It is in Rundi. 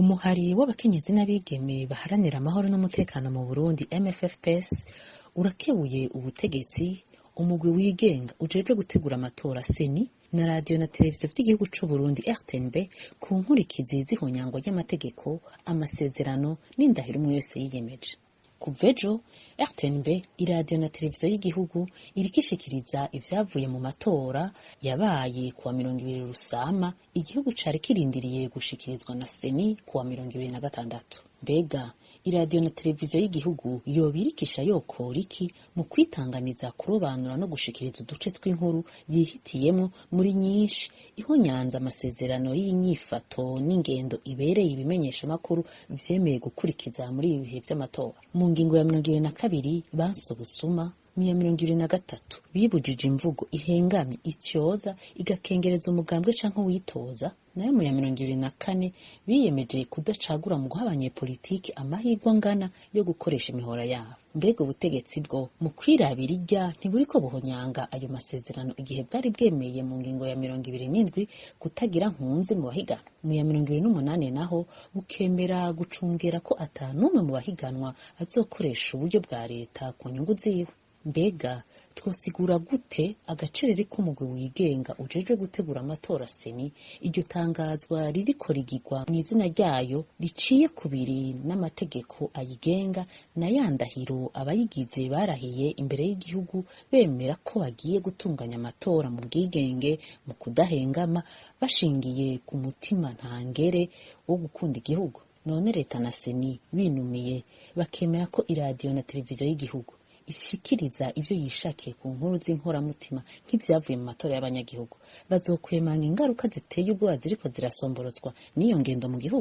Umuhari w'abakenyezi n'abigeme baharanira amahoro n'umutekano mu Burundi MFFPS urakebuye ubutegetsi, umugwi wigenga ujejwe gutegura amatora seni na radio na televiziyo vy'igihugu c'u Burundi RTNB ku nkurikizi z'ihonyangwa ry'amategeko, amasezerano n'indahiro umwe yose yiyemeje. Kuva ejo RTNB iradiyo na televiziyo y'igihugu irikishikiriza ivyavuye mu matora yabaye kuwa 20 Rusama igihugu cari kirindiriye gushikirizwa na seni kuwa 26. Mbega iradiyo na televiziyo y'igihugu yobirikisha yokora iki mu kwitanganiza kurobanura no gushikiriza uduce tw'inkuru yihitiyemo muri nyinshi ihonyanza amasezerano y'inyifato n'ingendo ibereye ibimenyesha makuru vyemeye gukurikiza muri ibi bihe vy'amatora. Mu ngingo ya 22 banse ubusuma, 23 bibujije imvugo ihengamye ityoza igakengereza umugambwe canke witoza, nayo mu ya 24 biyemeje kudacagura mu guha abanyepolitiki amahirwe angana yo gukoresha imihora yabo. Mbega ubutegetsi bwo mu kwirabira irya ntiburiko buhonyanga ayo masezerano igihe bwari bwemeye mu ngingo ya 27 kutagira nkunzi mu bahiganwa, mu ya 28 naho bukemera gucungera ko atanumwe mu bahiganwa azokoresha uburyo bwa leta ku nyungu ziwe. Mbega twosigura gute agacerere k'umugwi wigenga ujejwe gutegura amatora seni iryo tangazwa ririko rigirwa mw'izina ryayo riciye kubiri n'amategeko ayigenga na yandahiro abayigize barahiye imbere y'igihugu bemera ko bagiye gutunganya amatora mu bwigenge mu kudahengama bashingiye ku mutima ntangere wo gukunda igihugu. None leta na seni binumiye bakemera ko iradiyo na televiziyo y'igihugu ishikiriza ivyo yishakiye ku nkuru z'inkoramutima nk'ivyavuye mu matora y'abanyagihugu, bazokwemanga ingaruka ziteye ubwoba ziriko zirasomborozwa n'iyo ngendo mu gihugu.